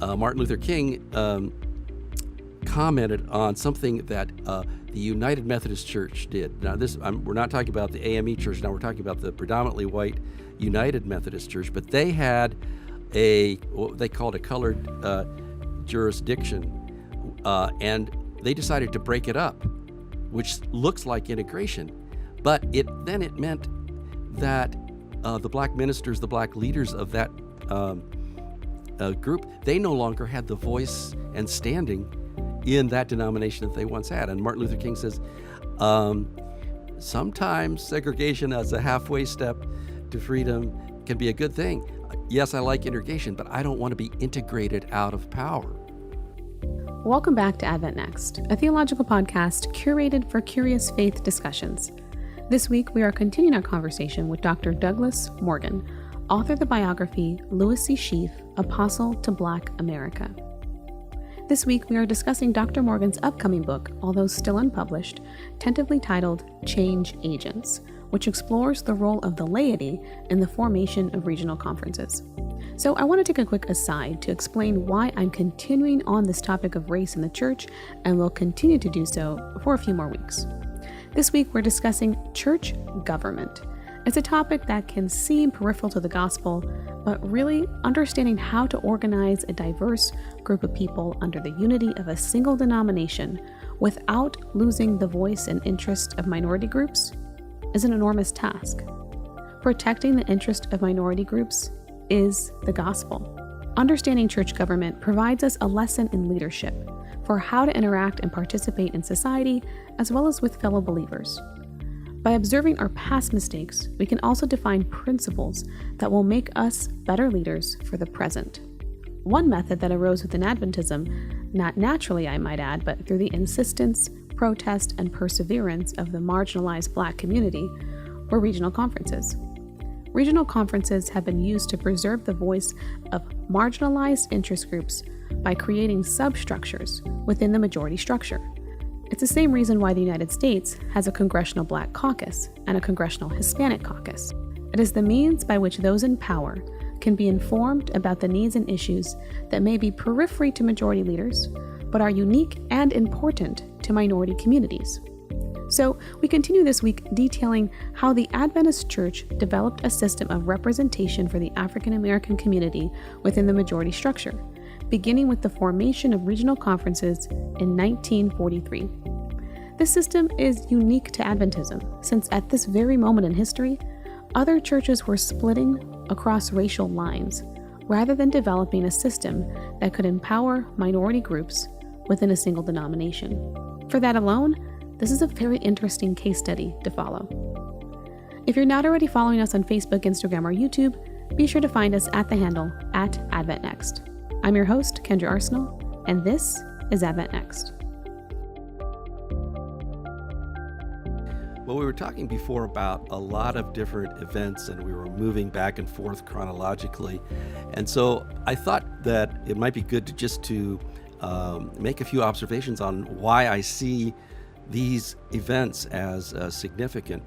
Martin Luther King commented on something that the United Methodist Church did. Now, we're not talking about the AME Church. Now we're talking about the predominantly white United Methodist Church. But they had what they called a colored jurisdiction, and they decided to break it up, which looks like integration. But it meant that the black ministers, the black leaders of that group, they no longer had the voice and standing in that denomination that they once had. And Martin Luther King says, sometimes segregation as a halfway step to freedom can be a good thing. Yes, I like integration, but I don't want to be integrated out of power. Welcome back to Advent Next, a theological podcast curated for curious faith discussions. This week, we are continuing our conversation with Dr. Douglas Morgan, author of the biography Louis C. Sheafe, Apostle to Black America. This week, we are discussing Dr. Morgan's upcoming book, although still unpublished, tentatively titled Change Agents, which explores the role of the laity in the formation of regional conferences. So I want to take a quick aside to explain why I'm continuing on this topic of race in the church and will continue to do so for a few more weeks. This week, we're discussing church government. It's a topic that can seem peripheral to the gospel, but really understanding how to organize a diverse group of people under the unity of a single denomination without losing the voice and interest of minority groups is an enormous task. Protecting the interest of minority groups is the gospel. Understanding church government provides us a lesson in leadership for how to interact and participate in society as well as with fellow believers. By observing our past mistakes, we can also define principles that will make us better leaders for the present. One method that arose within Adventism, not naturally I might add, but through the insistence, protest, and perseverance of the marginalized Black community, were regional conferences. Regional conferences have been used to preserve the voice of marginalized interest groups by creating substructures within the majority structure. It's the same reason why the United States has a Congressional Black Caucus and a Congressional Hispanic Caucus. It is the means by which those in power can be informed about the needs and issues that may be periphery to majority leaders, but are unique and important to minority communities. So we continue this week detailing how the Adventist Church developed a system of representation for the African American community within the majority structure, beginning with the formation of regional conferences in 1943. This system is unique to Adventism, since at this very moment in history, other churches were splitting across racial lines, rather than developing a system that could empower minority groups within a single denomination. For that alone, this is a very interesting case study to follow. If you're not already following us on Facebook, Instagram, or YouTube, be sure to find us at the handle @AdventNext. I'm your host, Kendra Arsenal, and this is Advent Next. Well, we were talking before about a lot of different events, and we were moving back and forth chronologically. And so I thought that it might be good to make a few observations on why I see these events as significant.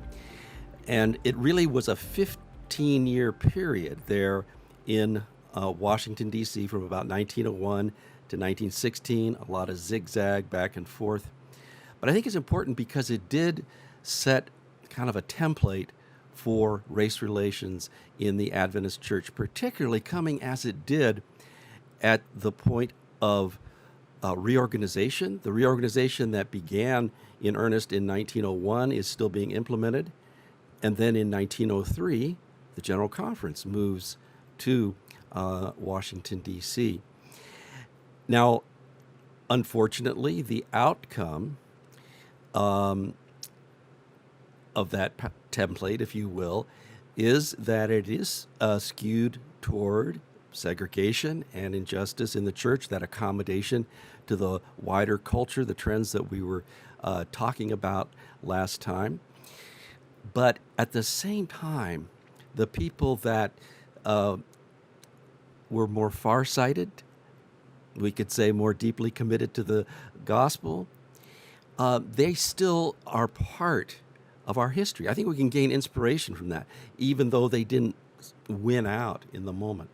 And it really was a 15-year period there in Washington, D.C. from about 1901 to 1916, a lot of zigzag back and forth. But I think it's important because it did set kind of a template for race relations in the Adventist Church, particularly coming as it did at the point of reorganization. The reorganization that began in earnest in 1901 is still being implemented. And then in 1903, the General Conference moves to Washington, D.C. Now, unfortunately, the outcome of that template, if you will, is that it is skewed toward segregation and injustice in the church, that accommodation to the wider culture, the trends that we were talking about last time. But at the same time, the people that were more farsighted, we could say more deeply committed to the gospel, they still are part of our history. I think we can gain inspiration from that, even though they didn't win out in the moment.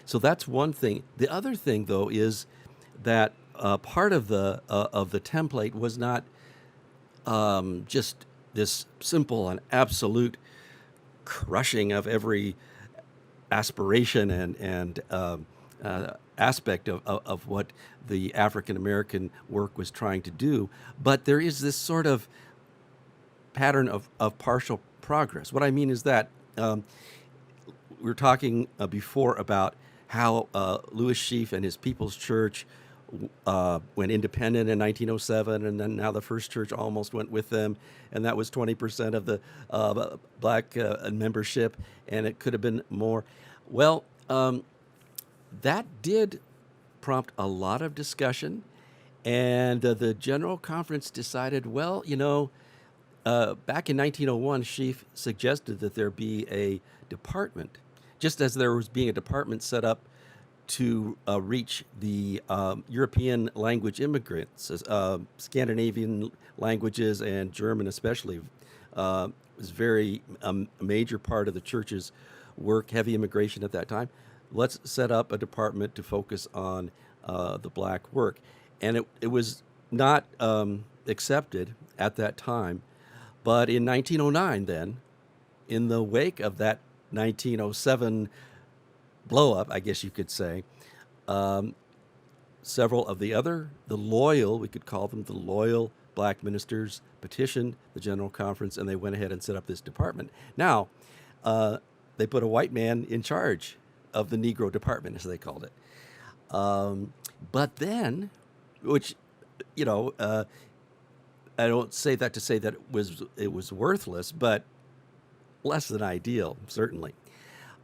So that's one thing. The other thing, though, is that part of the template was not just this simple and absolute crushing of every aspiration and aspect of what the African American work was trying to do, but there is this sort of pattern of partial progress. What I mean is that we were talking before about how Louis Sheafe and his People's Church went independent in 1907, and then now the First Church almost went with them, and that was 20% of the black membership, and it could have been more. Well, that did prompt a lot of discussion, and the General Conference decided, well, back in 1901, Sheafe suggested that there be a department, just as there was being a department set up to reach the European language immigrants, Scandinavian languages and German especially, was very a major part of the church's work, heavy immigration at that time. Let's set up a department to focus on the black work. And it was not accepted at that time. But in 1909 then, in the wake of that 1907 blow up, I guess you could say, several of the loyal, we could call them the loyal black ministers, petitioned the General Conference, and they went ahead and set up this department. Now, they put a white man in charge of the Negro department, as they called it. But then, which, I don't say that to say that it was worthless, but less than ideal, certainly.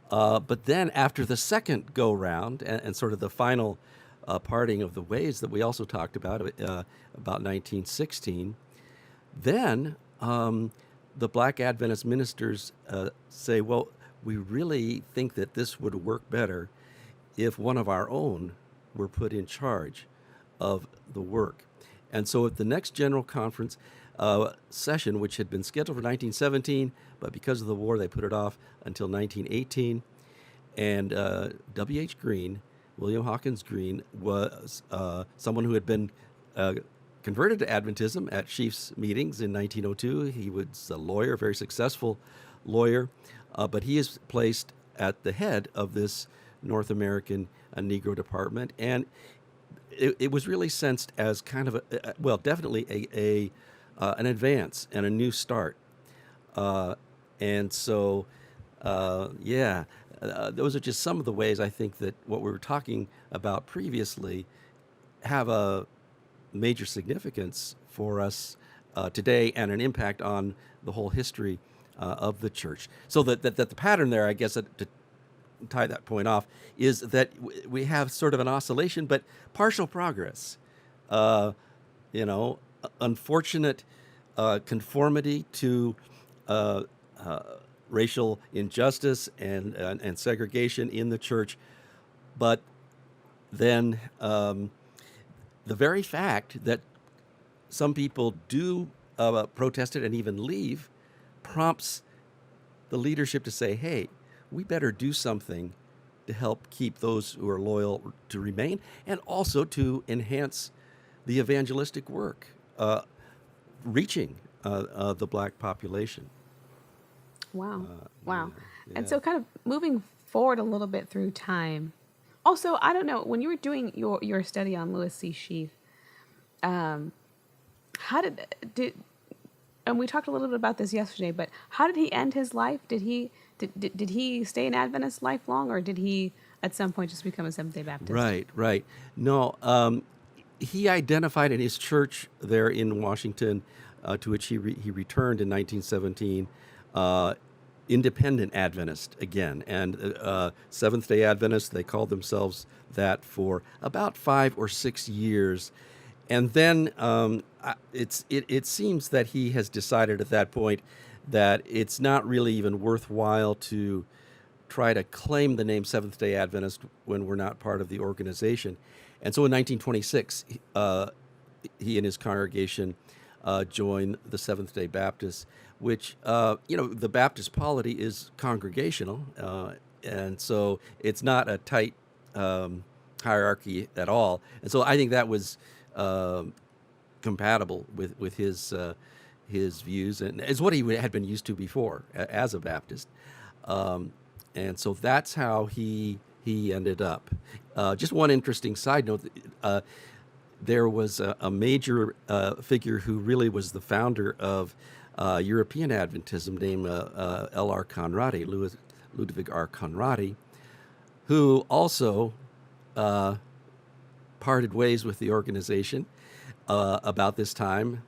But then after the second go-round and sort of the final parting of the ways that we also talked about 1916, then the black Adventist ministers say, well, we really think that this would work better if one of our own were put in charge of the work. And so at the next General Conference session, which had been scheduled for 1917, but because of the war, they put it off until 1918. And W.H. Green, William Hawkins Green, was someone who had been converted to Adventism at Sheafe's meetings in 1902. He was a lawyer, a very successful lawyer, but he is placed at the head of this North American Negro department. And it was really sensed as kind of definitely an advance and a new start. And so, those are just some of the ways I think that what we were talking about previously have a major significance for us today and an impact on the whole history of the church. So that the pattern there, I guess, to tie that point off, is that we have sort of an oscillation, but partial progress. Unfortunate conformity to racial injustice and segregation in the church, but then the very fact that some people do protest it and even leave prompts the leadership to say, hey, we better do something to help keep those who are loyal to remain, and also to enhance the evangelistic work, reaching the black population. Wow. Yeah. And so kind of moving forward a little bit through time. Also, I don't know, when you were doing your study on Louis C. Sheafe, how did and we talked a little bit about this yesterday, but how did he end his life? Did he stay an Adventist lifelong, or did he at some point just become a Seventh-day Baptist? Right. No, he identified in his church there in Washington, to which he returned in 1917, independent Adventist again. And Seventh-day Adventists, they called themselves that for about 5 or 6 years. And then it seems that he has decided at that point that it's not really even worthwhile to try to claim the name Seventh-day Adventist when we're not part of the organization. And so in 1926, he and his congregation joined the Seventh-day Baptists, which, the Baptist polity is congregational, and so it's not a tight hierarchy at all. And so I think that was compatible with his views, and is what he had been used to before as a Baptist. And so that's how he ended up. Just one interesting side note: there was a major figure who really was the founder of European Adventism, named L.R. Conradi, Ludwig R. Conradi, who also parted ways with the organization about this time.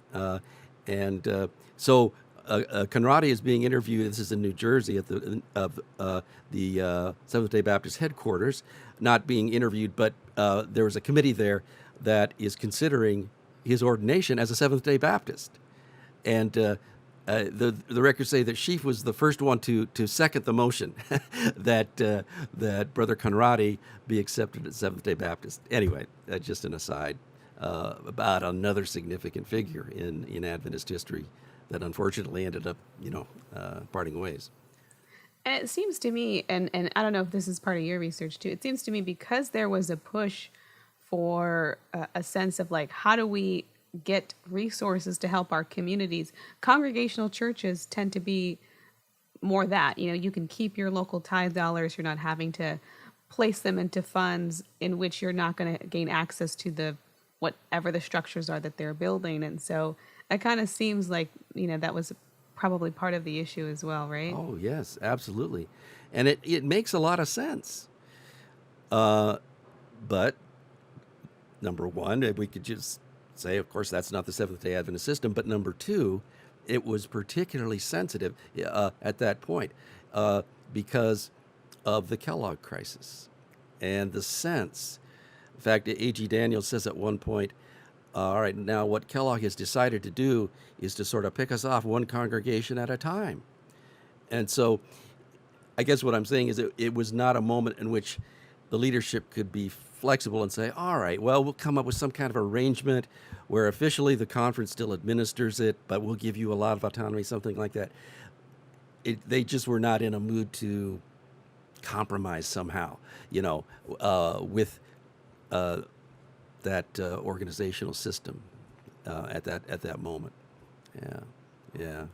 So Conradi is being interviewed. This is in New Jersey at the Seventh-day Baptist headquarters. Not being interviewed, but there was a committee there that is considering his ordination as a Seventh-day Baptist. And the records say that Sheafe was the first one to second the motion that Brother Conradi be accepted as Seventh-day Baptist. Anyway, just an aside about another significant figure in Adventist history that unfortunately ended up, parting ways. And it seems to me, and I don't know if this is part of your research too, it seems to me because there was a push for a sense of like, how do we get resources to help our communities? Congregational churches tend to be more that, you can keep your local tithe dollars. You're not having to place them into funds in which you're not going to gain access to the whatever the structures are that they're building. And so it kind of seems like, that was probably part of the issue as well, right? Oh, yes, absolutely. And it makes a lot of sense. But number one, we could just say, of course, that's not the Seventh-day Adventist system. But number two, it was particularly sensitive at that point because of the Kellogg crisis and the sense. In fact, A.G. Daniels says at one point, all right, now what Kellogg has decided to do is to sort of pick us off one congregation at a time. And so I guess what I'm saying is it was not a moment in which the leadership could be flexible and say, all right, well, we'll come up with some kind of arrangement where officially the conference still administers it, but we'll give you a lot of autonomy, something like that. They just were not in a mood to compromise somehow, with that organizational system at that moment. Yeah.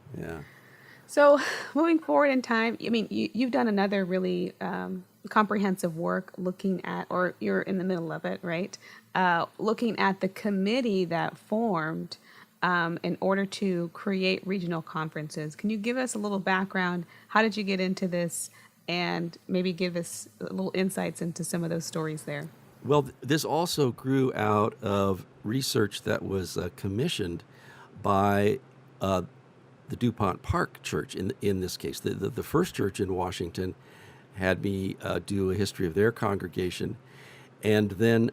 So moving forward in time, I mean, you've done another really comprehensive work looking at, or you're in the middle of it, right? Looking at the committee that formed in order to create regional conferences. Can you give us a little background? How did you get into this? And maybe give us a little insights into some of those stories there. Well, this also grew out of research that was commissioned by the DuPont Park Church. In this case, the first church in Washington had me do a history of their congregation, and then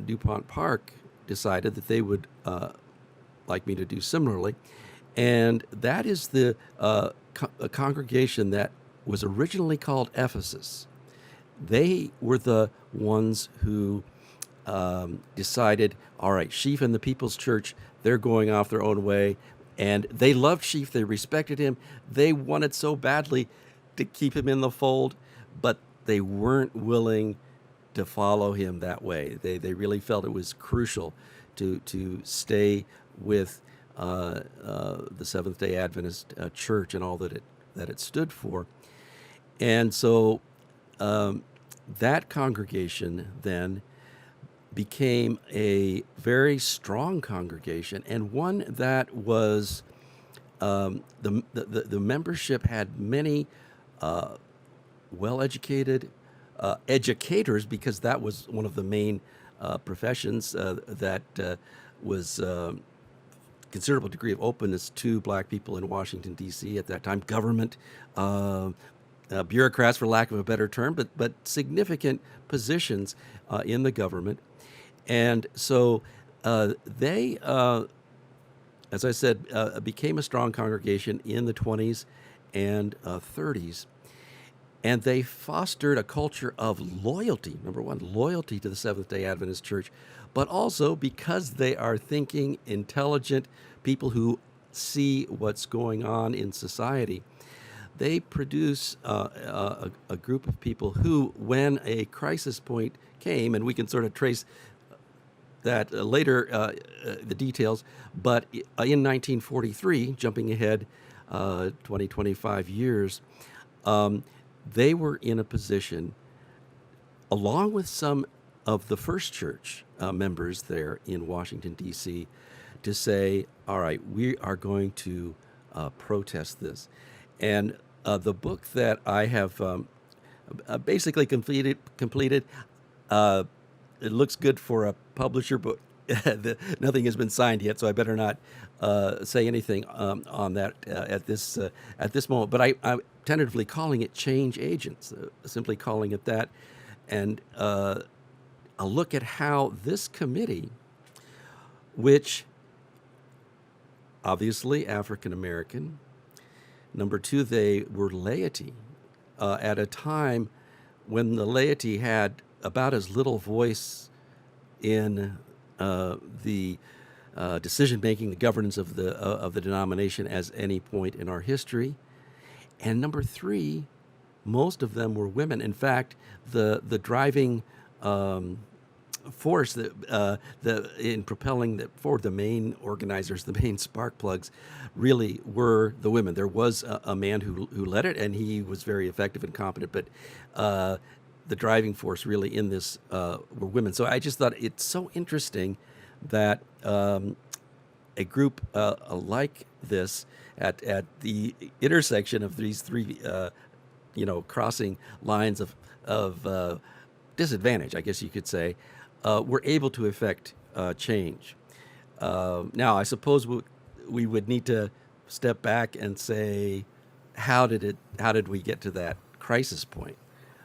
DuPont Park decided that they would like me to do similarly, and that is the a congregation that was originally called Ephesus. They were the ones who decided, all right, Sheafe and the People's Church, they're going off their own way. And they loved Sheafe. They respected him. They wanted so badly to keep him in the fold, but they weren't willing to follow him that way. They really felt it was crucial to stay with the Seventh-day Adventist Church and all that it stood for. And so that congregation then became a very strong congregation, and one that was the membership had many well-educated educators, because that was one of the main professions that was considerable degree of openness to black people in Washington, D.C. at that time. Government bureaucrats, for lack of a better term, but significant positions in the government. And so they, as I said, became a strong congregation in the 20s and 30s. And they fostered a culture of loyalty, number one, loyalty to the Seventh-day Adventist Church, but also because they are thinking, intelligent people who see what's going on in society. they produce a group of people who, when a crisis point came, and we can sort of trace that later, the details, but in 1943, jumping ahead 25 years, they were in a position, along with some of the First Church members there in Washington, D.C., to say, all right, we are going to protest this. And the book that I have basically completed, it looks good for a publisher, but nothing has been signed yet, so I better not say anything on that at this moment. But I'm tentatively calling it Change Agents, simply calling it that, and a look at how this committee, which obviously African American, number two, they were laity at a time when the laity had about as little voice in the decision-making, the governance of the denomination as any point in our history. And number three, most of them were women. In fact, the driving force that in propelling that forward, the main organizers, the main spark plugs, really were the women. There was a man who led it, and he was very effective and competent, but the driving force really in this were women. So I just thought it's so interesting that a group like this at the intersection of these three, crossing lines of disadvantage, I guess you could say, were able to effect change. Now, I suppose we would need to step back and say, how did we get to that crisis point?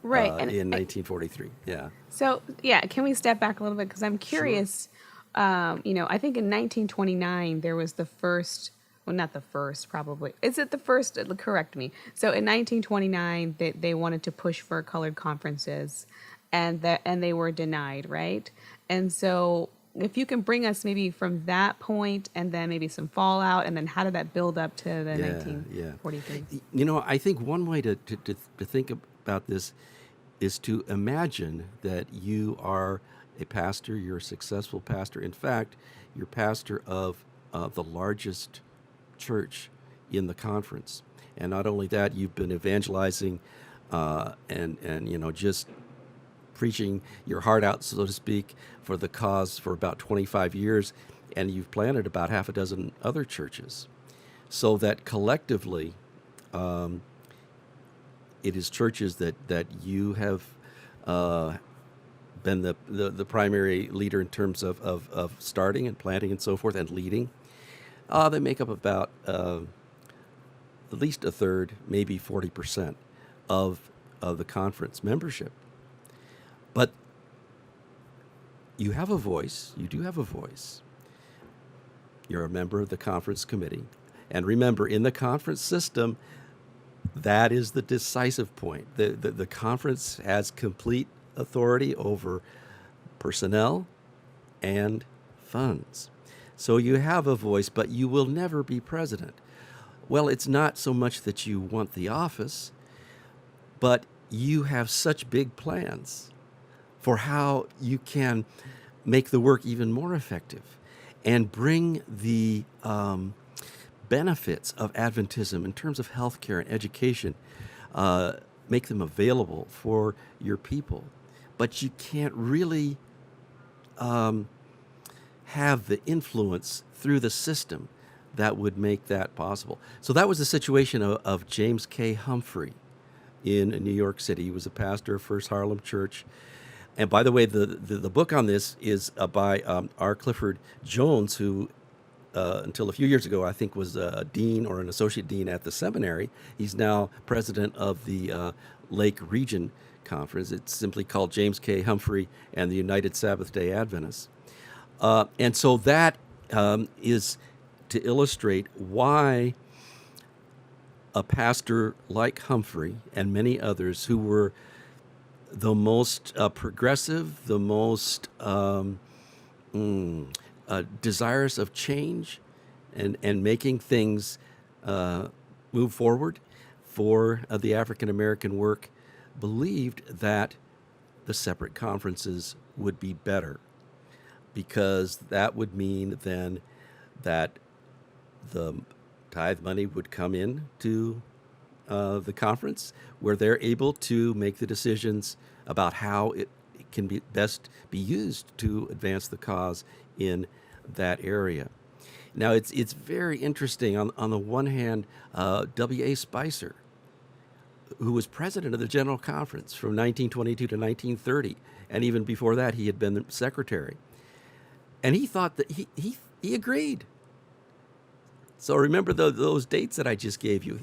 Right. In 1943. Yeah. So, can we step back a little bit? Because I'm curious. Sure. I think in 1929, there was the first, well, not the first, probably. Is it the first? Correct me. So in 1929, they wanted to push for colored conferences, and they were denied, right? And so if you can bring us maybe from that point, and then maybe some fallout, and then how did that build up to the 1943? I think one way to think about this is to imagine that you are a pastor, you're a successful pastor. In fact, you're pastor of the largest church in the conference. And not only that, you've been evangelizing and just preaching your heart out, so to speak, for the cause for about 25 years, and you've planted about half a dozen other churches. So that collectively, it is churches that you have been the primary leader in terms of starting and planting and so forth and leading. They make up about at least a third, maybe 40% of the conference membership. But you have a voice. You do have a voice. You're a member of the conference committee. And remember, in the conference system, that is the decisive point. The conference has complete authority over personnel and funds. So you have a voice, but you will never be president. Well, it's not so much that you want the office, but you have such big plans for how you can make the work even more effective and bring the benefits of Adventism in terms of healthcare and education, make them available for your people. But you can't really have the influence through the system that would make that possible. So that was the situation of James K. Humphrey in New York City. He was a pastor of First Harlem Church. And by the way, the book on this is by R. Clifford Jones, who until a few years ago, I think was a dean or an associate dean at the seminary. He's now president of the Lake Region Conference. It's simply called James K. Humphrey and the United Sabbath-day Adventists. And so that is to illustrate why a pastor like Humphrey and many others who were the most progressive, the most desirous of change and making things move forward, for the African American work believed that the separate conferences would be better, because that would mean then that the tithe money would come in to the conference, where they're able to make the decisions about how it can be best be used to advance the cause in that area. Now, it's very interesting. On the one hand, W.A. Spicer, who was president of the General Conference from 1922 to 1930, and even before that, he had been the secretary. And he thought that he agreed. So remember those dates that I just gave you,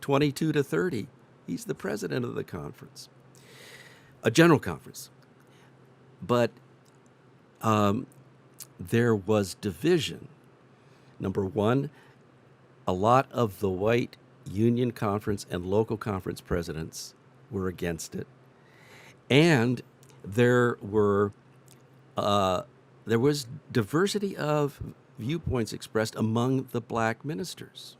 22 to 30. He's the president of the conference, a General Conference. But there was division. Number one, a lot of the white Union Conference and local conference presidents were against it, and there was diversity of viewpoints expressed among the black ministers,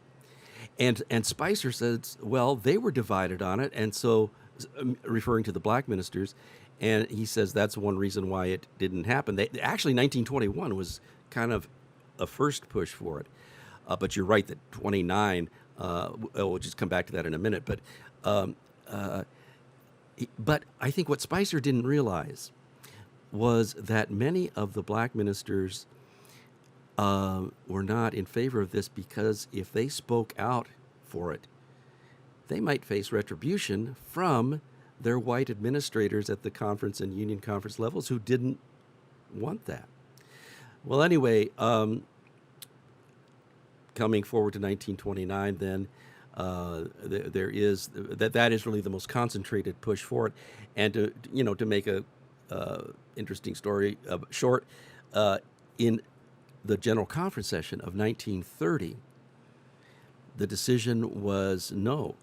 and Spicer says, well, they were divided on it, and so referring to the black ministers, and he says that's one reason why it didn't happen. Actually, 1921 was kind of a first push for it, but you're right that 29. We'll just come back to that in a minute. But I think what Spicer didn't realize was that many of the black ministers were not in favor of this, because if they spoke out for it, they might face retribution from their white administrators at the conference and Union Conference levels who didn't want that. Well, anyway, coming forward to 1929, then there is that is really the most concentrated push for it. And to make a interesting story short, in the General Conference session of 1930, the decision was no.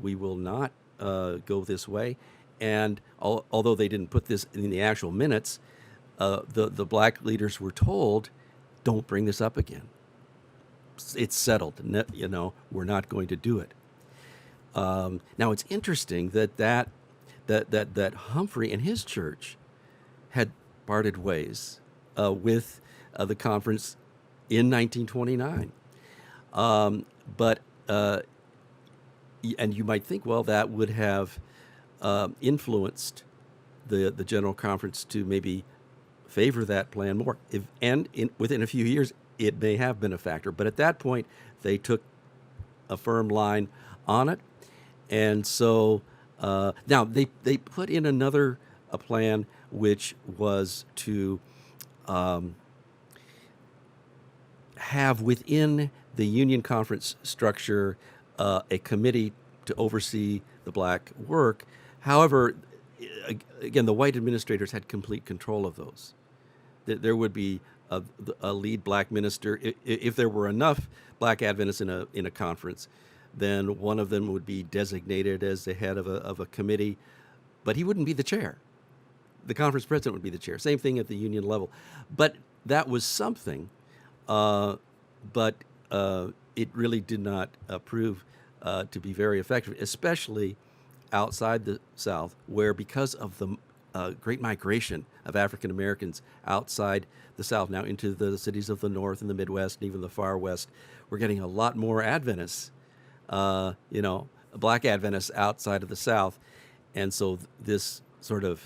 We will not go this way. And although they didn't put this in the actual minutes, the black leaders were told, don't bring this up again. It's settled. We're not going to do it. Now, it's interesting that Humphrey and his church had parted ways with the conference in 1929. And you might think, well, that would have influenced the General Conference to maybe favor that plan more. Within a few years, it may have been a factor. But at that point, they took a firm line on it. And so now they put in another plan, which was to have within the Union Conference structure a committee to oversee the black work. However, again, the white administrators had complete control of those. There would be a lead black minister. If there were enough black Adventists in a conference, then one of them would be designated as the head of a committee, but he wouldn't be the chair. The conference president would be the chair. Same thing at the union level. But that was something, but it really did not prove to be very effective, especially outside the South, where because of the great migration of African Americans outside the South now into the cities of the North and the Midwest and even the far West, we're getting a lot more Adventists, black Adventists outside of the South. And so this sort of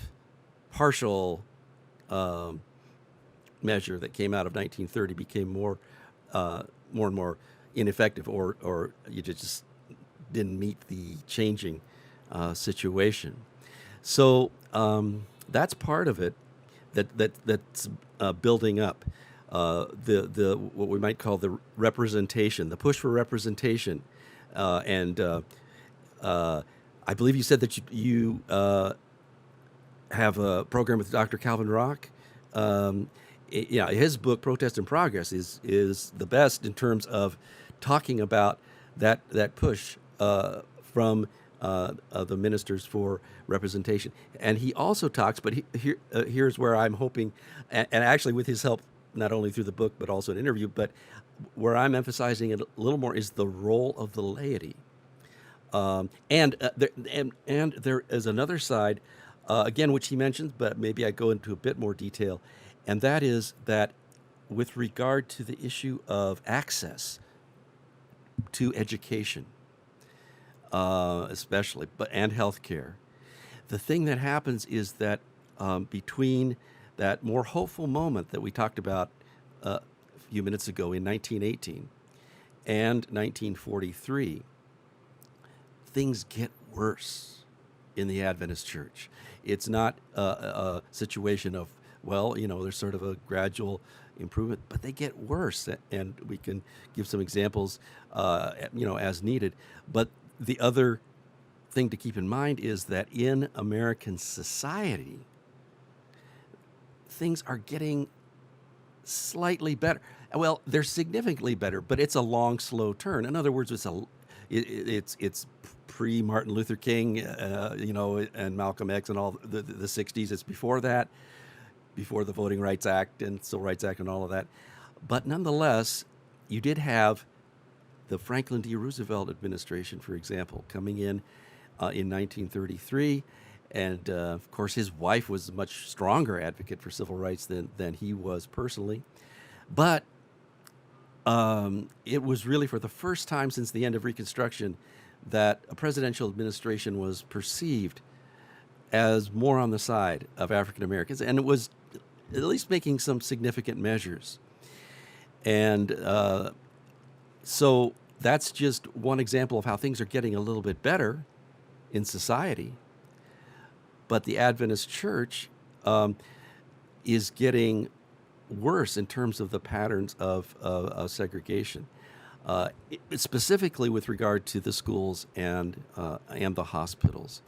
partial measure that came out of 1930 became more and more ineffective, or you just didn't meet the changing situation. So that's part of it that's building up the what we might call the representation, the push for representation, and I believe you said that you have a program with Dr. Calvin Rock. His book Protest in Progress is the best in terms of talking about that push from the ministers for representation. And he also talks, but here's where I'm hoping, and actually with his help, not only through the book but also an interview, but where I'm emphasizing it a little more is the role of the laity. And there is another side, again, which he mentions, but maybe I go into a bit more detail, and that is that with regard to the issue of access to education, especially, and healthcare, the thing that happens is that between that more hopeful moment that we talked about a few minutes ago in 1918 and 1943, things get worse in the Adventist Church. It's not a situation of, well, there's sort of a gradual improvement, but they get worse, and we can give some examples, as needed. But the other thing to keep in mind is that in American society, things are getting slightly better. Well, they're significantly better, but it's a long, slow turn. In other words, it's pre-Martin Luther King, and Malcolm X and all the 60s. It's before that, before the Voting Rights Act and Civil Rights Act and all of that. But nonetheless, you did have the Franklin D. Roosevelt administration, for example, coming in 1933. And of course, his wife was a much stronger advocate for civil rights than he was personally. But it was really for the first time since the end of Reconstruction that a presidential administration was perceived as more on the side of African Americans, and it was at least making some significant measures. And so that's just one example of how things are getting a little bit better in society. But the Adventist Church is getting worse in terms of the patterns of segregation, specifically with regard to the schools and the hospitals.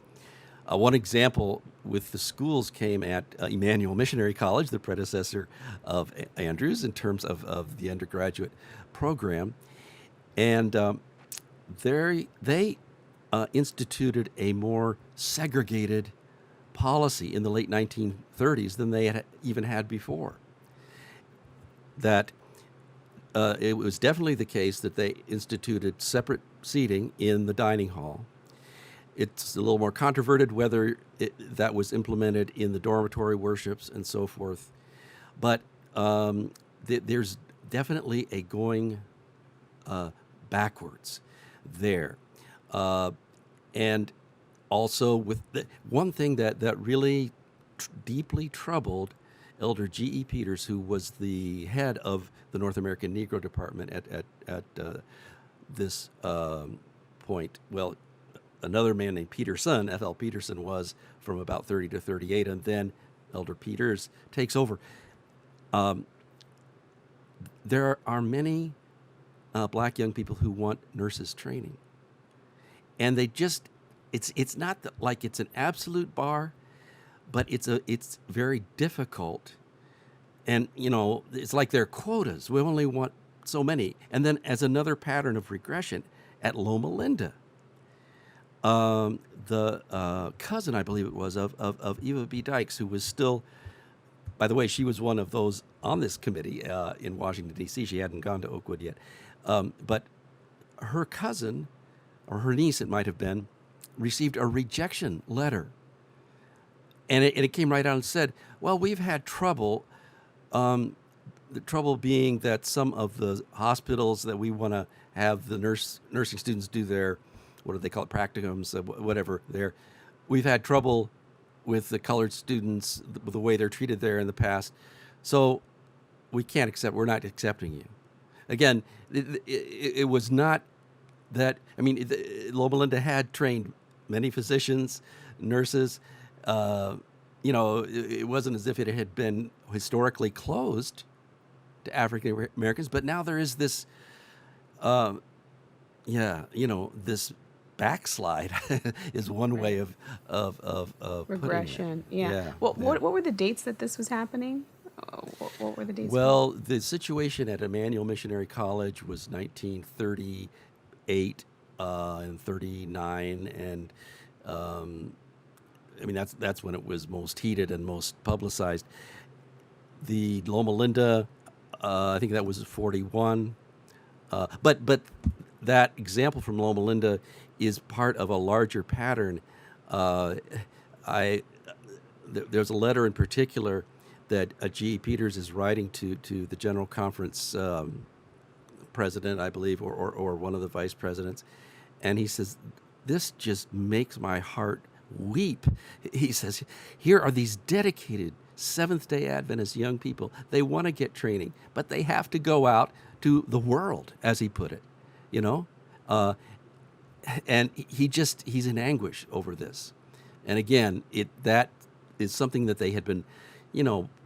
One example with the schools came at Emmanuel Missionary College, the predecessor of Andrews in terms of the undergraduate program. And they instituted a more segregated policy in the late 1930s than they had even had before. That it was definitely the case that they instituted separate seating in the dining hall. It's a little more controverted whether that was implemented in the dormitory worships and so forth. But there's definitely a going backwards there. And also with one thing that really deeply troubled Elder G.E. Peters, who was the head of the North American Negro Department at this point. Well, another man named Peterson, F.L. Peterson, was from about 30 to 38, and then Elder Peters takes over. There are many black young people who want nurses training, and they just it's not like it's an absolute bar, but it's very difficult, and it's like their quotas. We only want so many, and then as another pattern of regression at Loma Linda, the cousin, I believe it was, of Eva B. Dykes, who was still, by the way, she was one of those on this committee in Washington, D.C. She hadn't gone to Oakwood yet, but her cousin, or her niece it might have been, received a rejection letter. And it came right out and said, well, we've had trouble, the trouble being that some of the hospitals that we want to have the nursing students do their, what do they call it, practicums, whatever, we've had trouble with the colored students, the way they're treated there in the past. So we're not accepting you. Again, it was not that, Loma Linda had trained many physicians, nurses. It wasn't as if it had been historically closed to African Americans, but now there is this, this backslide is one way of regression. Putting it. Yeah. What were the dates that this was happening? What were the dates? Well, the situation at Emmanuel Missionary College was 1938 and 39, and that's when it was most heated and most publicized. The Loma Linda, I think that was 41, But that example from Loma Linda is part of a larger pattern. Uh, there's a letter in particular that G.E. Peters is writing to the General Conference president, I believe, or one of the vice presidents, and he says, "This just makes my heart weep." He says, "Here are these dedicated Seventh-day Adventist young people. They want to get training, but they have to go out to the world," as he put it, you know, and he's in anguish over this. And again, that is something that they had been,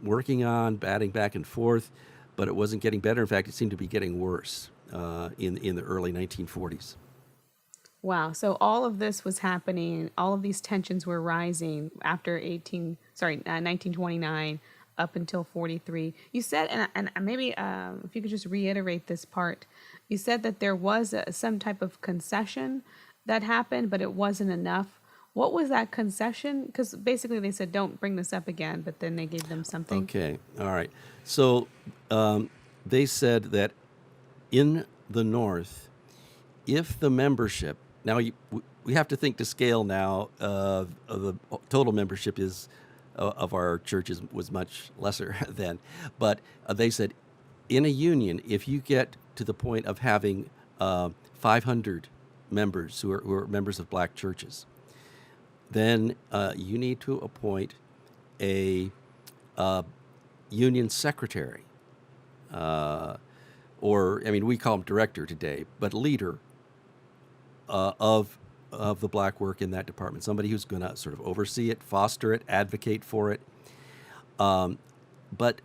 working on, batting back and forth, but it wasn't getting better. In fact, it seemed to be getting worse in the early 1940s. Wow. So all of this was happening. All of these tensions were rising after 1929 up until 43. You said, and maybe if you could just reiterate this part, you said that there was some type of concession that happened, but it wasn't enough. What was that concession? Because basically they said, don't bring this up again, but then they gave them something. Okay. All right. So they said that in the North, if the membership, now we have to think to scale now, the total membership is of our churches was much lesser then, but they said in a union, if you get to the point of having 500 members who are members of black churches, then you need to appoint a union secretary, we call him director today, but leader of the black work in that department, somebody who's going to sort of oversee it, foster it, advocate for it. But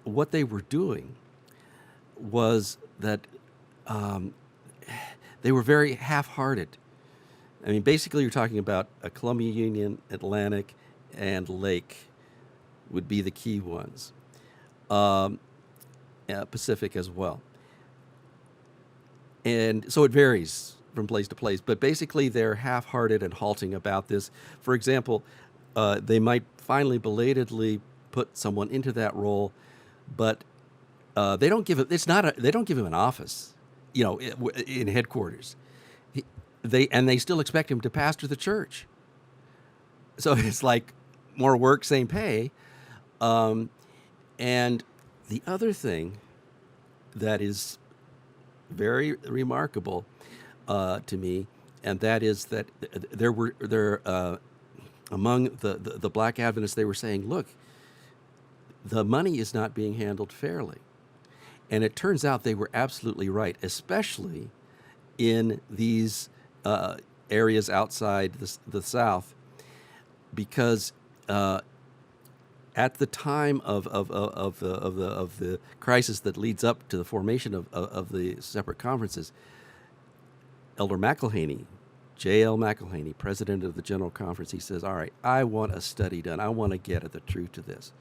what they were doing was that they were very half-hearted. I mean, basically, you're talking about a Columbia Union, Atlantic, and Lake would be the key ones. Pacific as well. And so it varies from place to place, but basically they're half-hearted and halting about this. For example, they might finally belatedly put someone into that role, but they don't give it. They don't give him an office, in headquarters. They still expect him to pastor the church. So it's like more work, same pay. And the other thing that is very remarkable to me, and that is that among the black Adventists, they were saying, look, the money is not being handled fairly. And it turns out they were absolutely right, especially in these areas outside the South, because at the time of the crisis that leads up to the formation of the separate conferences, Elder McElhaney, J.L. McElhaney, president of the General Conference, he says, all right, I want a study done. I want to get at the truth to this.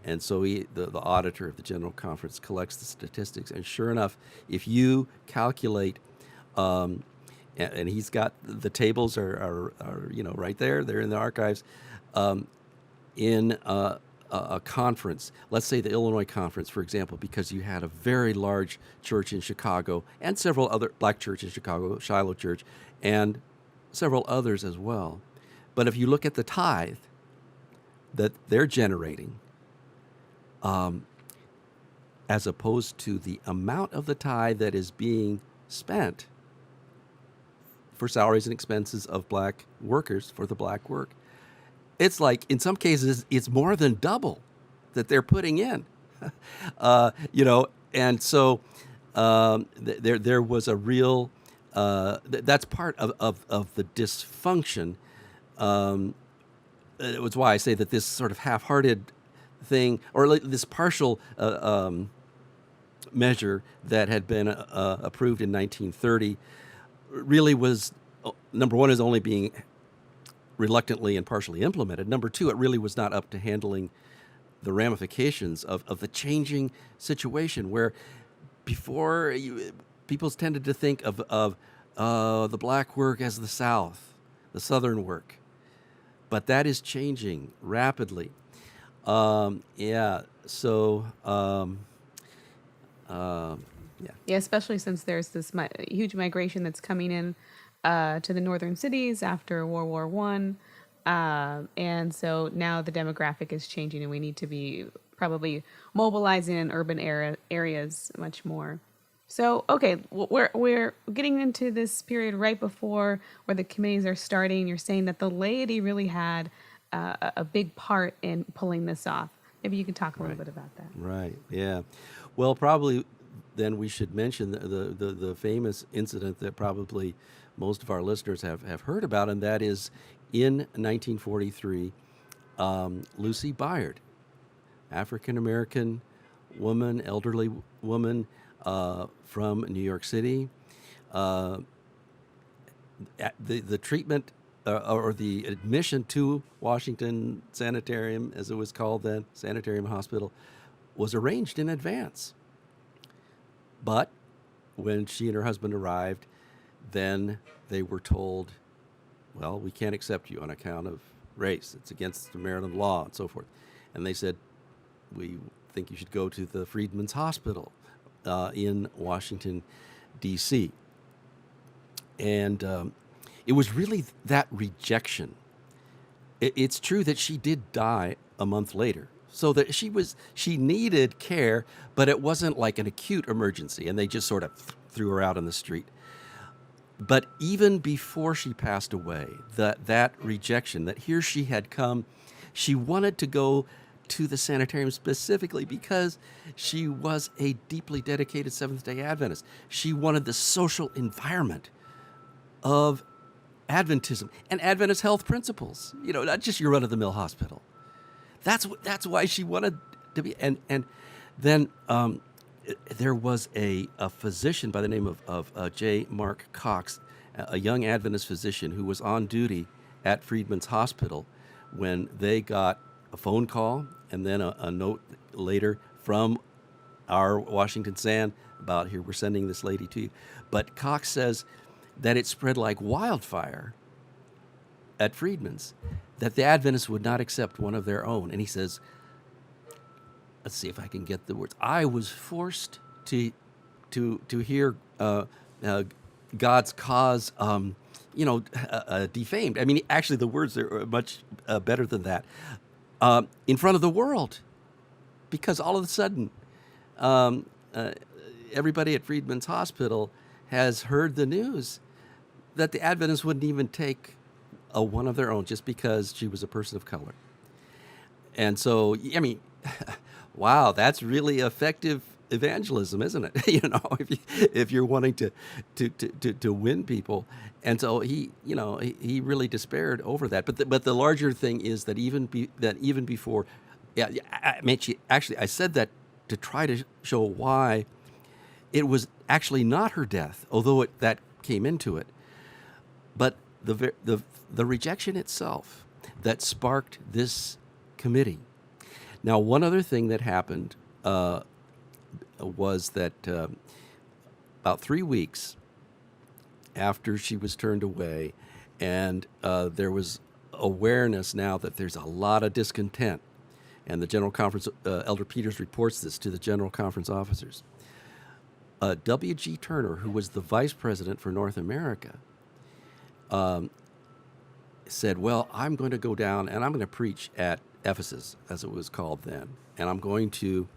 And so the auditor of the General Conference collects the statistics. And sure enough, if you calculate, and he's got the tables are right there, they're in the archives, in a conference, let's say the Illinois Conference, for example, because you had a very large church in Chicago and several other black churches in Chicago, Shiloh Church, and several others as well. But if you look at the tithe that they're generating, as opposed to the amount of the tithe that is being spent for salaries and expenses of black workers for the black work, it's like, in some cases, it's more than double that they're putting in, and so there was a real, that's part of the dysfunction. It was why I say that this sort of half-hearted thing, or this partial measure that had been approved in 1930 really was, number one, is only being reluctantly and partially implemented. Number two, it really was not up to handling the ramifications of the changing situation, where before people tended to think of the black work as the South, the Southern work. But that is changing rapidly. So Yeah. Yeah, especially since there's this huge migration that's coming in to the northern cities after World War One, and so now the demographic is changing, and we need to be probably mobilizing in urban areas much more. So, okay, we're getting into this period right before where the committees are starting. You're saying that the laity really had a big part in pulling this off. Maybe you can talk a little Right. bit about that. Right. Yeah. Well, probably then we should mention the famous incident that probably most of our listeners have heard about, and that is in 1943, Lucy Byard, African American woman, elderly woman from New York City. Uh, the treatment or the admission to Washington Sanitarium, as it was called then, Sanitarium Hospital, was arranged in advance. But when she and her husband arrived, then they were told, well, we can't accept you on account of race. It's against the Maryland law and so forth. And they said, we think you should go to the Freedmen's Hospital in Washington, D.C. And it was really that rejection. It's true that she did die a month later. So that she needed care, but it wasn't like an acute emergency, and they just sort of threw her out on the street. But even before she passed away, that rejection, that here she had come, she wanted to go to the sanitarium specifically because she was a deeply dedicated Seventh-day Adventist. She wanted the social environment of Adventism and Adventist health principles, not just your run-of-the-mill hospital. That's why she wanted to be. And then there was a physician by the name of J. Mark Cox, a young Adventist physician who was on duty at Freedmen's Hospital when they got a phone call and then a note later from our Washington San about, here, we're sending this lady to you. But Cox says that it spread like wildfire at Freedmen's, that the Adventists would not accept one of their own. And he says, let's see if I can get the words. I was forced to hear God's cause, defamed. I mean, actually, the words are much better than that. In front of the world, because all of a sudden, everybody at Freedmen's Hospital has heard the news that the Adventists wouldn't even take one of their own just because she was a person of color. And so, I mean, wow, that's really effective evangelism, isn't it? If you're wanting to win people. And so he really despaired over that. But the larger thing is that even before, I said that to try to show why it was actually not her death, although that came into it, but the rejection itself that sparked this committee. Now, one other thing that happened was that about 3 weeks after she was turned away, and there was awareness now that there's a lot of discontent, and the General Conference, Elder Peters reports this to the General Conference officers. W.G. Turner, who was the vice president for North America, said, well, I'm going to go down and I'm going to preach at Ephesus, as it was called then. And I'm going to,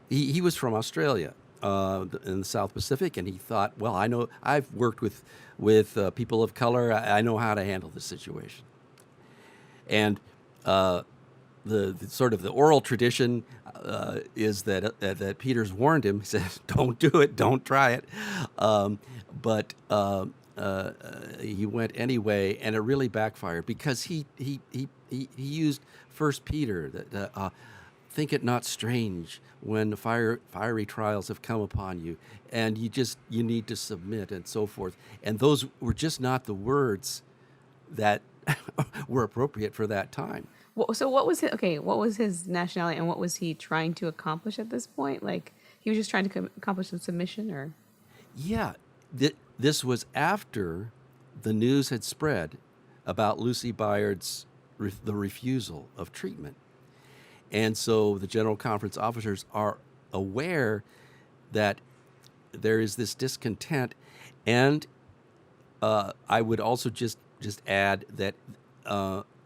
he was from Australia in the South Pacific, and he thought, well, I know, I've worked with people of color. I know how to handle this situation. And the sort of the oral tradition is that Peters warned him. He said, "Don't do it, don't try it." But he went anyway, and it really backfired because he used 1 Peter that think it not strange when fiery trials have come upon you, and you need to submit and so forth. And those were just not the words that were appropriate for that time. So what was his nationality, and what was he trying to accomplish at this point? Like, he was just trying to accomplish the submission, or? Yeah, this was after the news had spread about Lucy Byard's the refusal of treatment. And so the General Conference officers are aware that there is this discontent, and I would also just add that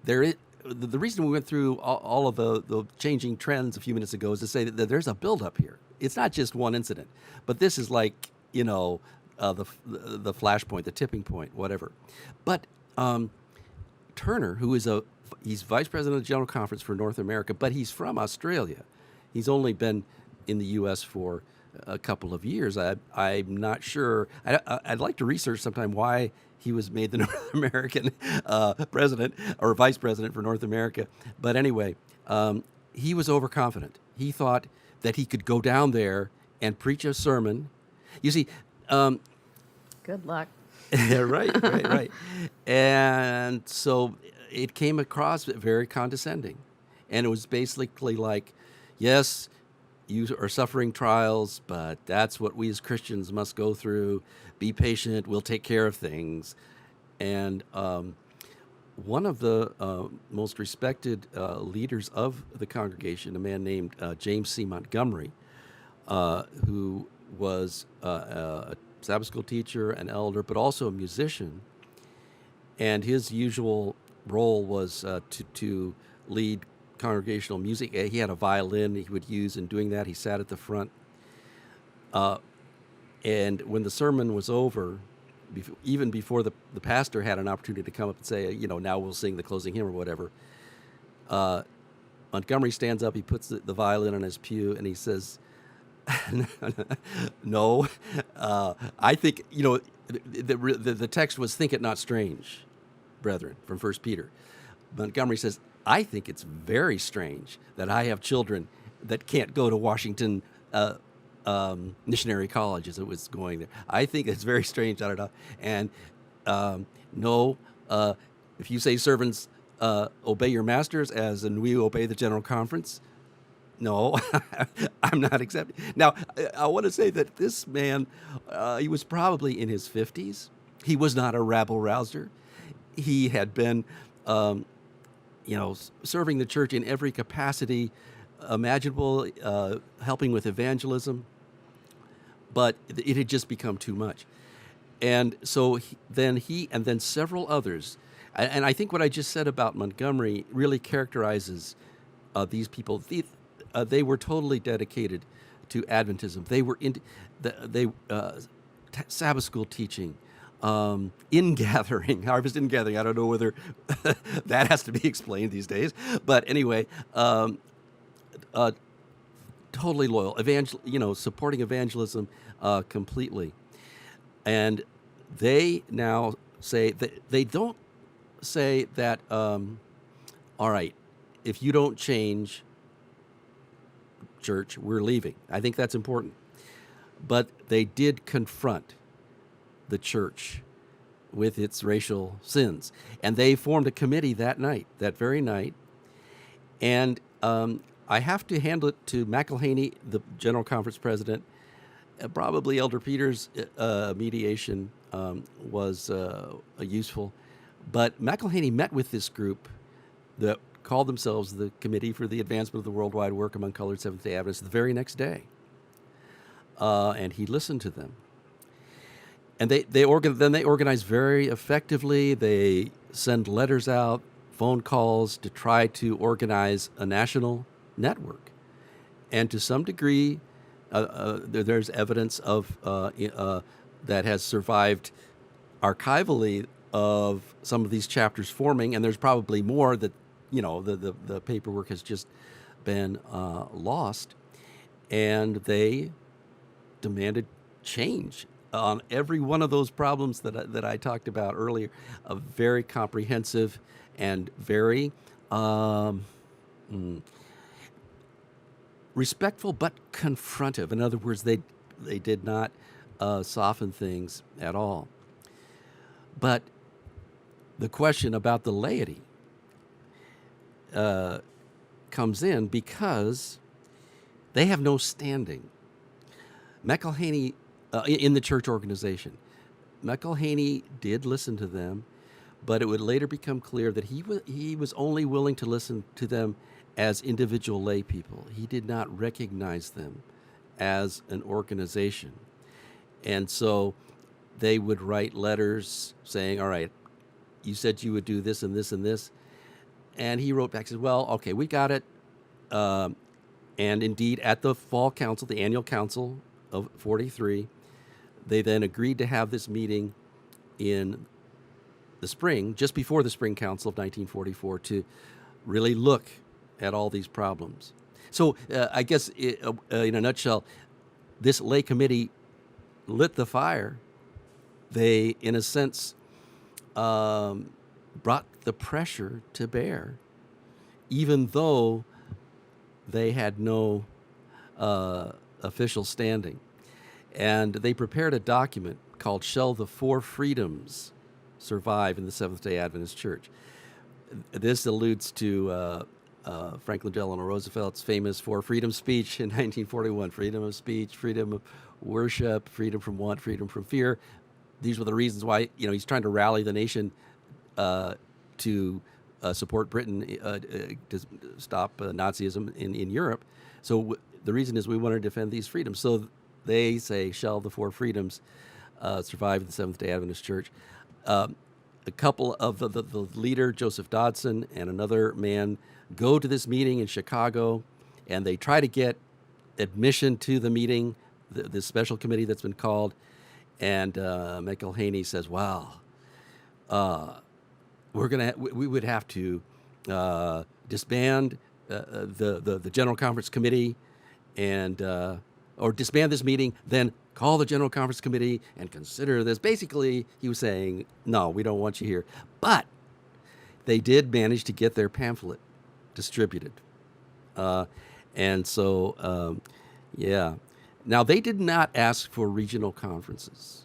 there is the reason we went through all of the changing trends a few minutes ago is to say that there's a buildup here. It's not just one incident, but this is like the flashpoint, the tipping point, whatever. But Turner, who is he's vice president of the General Conference for North America, but he's from Australia. He's only been in the U.S. for a couple of years. I'm not sure. I'd like to research sometime why he was made the North American president or vice president for North America. But anyway, he was overconfident. He thought that he could go down there and preach a sermon. You see, Good luck. right. And so it came across very condescending. And it was basically like, yes, you are suffering trials, but that's what we as Christians must go through. Be patient. We'll take care of things. And one of the most respected leaders of the congregation, a man named James C. Montgomery, who was a Sabbath school teacher, an elder, but also a musician. And his usual role was to lead congregational music. He had a violin he would use in doing that. He sat at the front. And when the sermon was over, even before the pastor had an opportunity to come up and say, now we'll sing the closing hymn or whatever, Montgomery stands up, he puts the violin on his pew, and he says, no, I think, the text was, think it not strange, brethren, from 1 Peter. Montgomery says, I think it's very strange that I have children that can't go to Washington Missionary College as it was going there. I think it's very strange, And no, if you say servants obey your masters as and we obey the General Conference, no, I'm not accepting. Now, I want to say that this man, he was probably in his 50s. He was not a rabble-rouser. He had been, serving the church in every capacity imaginable, helping with evangelism. But it had just become too much. And so then several others, and I think what I just said about Montgomery really characterizes these people. They were totally dedicated to Adventism. They were Sabbath school teaching, ingathering, harvest ingathering. I don't know whether that has to be explained these days, but anyway, totally loyal, supporting evangelism completely. And they now say that they don't say that, all right, if you don't change, church, we're leaving. I think that's important. But they did confront the church with its racial sins. And they formed a committee that very night. And I have to handle it to McElhaney, the General Conference president. Probably Elder Peter's mediation was useful. But McElhaney met with this group that called themselves the Committee for the Advancement of the Worldwide Work Among Colored Seventh-day Adventists the very next day. And he listened to them. And they organize very effectively. They send letters out, phone calls to try to organize a national network. And to some degree, there's evidence of that has survived archivally of some of these chapters forming, and there's probably more that the paperwork has just been lost, and they demanded change on every one of those problems that I talked about earlier. A very comprehensive and very respectful but confrontive. In other words, they did not soften things at all. But the question about the laity comes in because they have no standing. McElhaney, in the church organization, McElhaney did listen to them, but it would later become clear that he was only willing to listen to them as individual lay people. He did not recognize them as an organization. And so they would write letters saying, all right, you said you would do this and this and this. And he wrote back, said, well, okay, we got it. And indeed, at the fall council, the annual council of 43, they then agreed to have this meeting in the spring, just before the spring council of 1944, to really look at all these problems. So I guess in a nutshell, this lay committee lit the fire. They, in a sense, brought the pressure to bear, even though they had no official standing. And they prepared a document called Shall the Four Freedoms Survive in the Seventh-day Adventist Church? This alludes to Franklin Delano Roosevelt's famous Four Freedoms speech in 1941. Freedom of speech, freedom of worship, freedom from want, freedom from fear. These were the reasons why he's trying to rally the nation to support Britain to stop Nazism in Europe. So the reason is we want to defend these freedoms. So they say, shall the four freedoms survive in the Seventh-day Adventist Church? A couple of the leader, Joseph Dodson, and another man go to this meeting in Chicago, and they try to get admission to the meeting, this special committee that's been called. And McElhaney says, well, we would have to disband the General Conference Committee and or disband this meeting, then call the General Conference Committee and consider this. Basically, he was saying, no, we don't want you here. But they did manage to get their pamphlet distributed. And so, yeah. Now, they did not ask for regional conferences.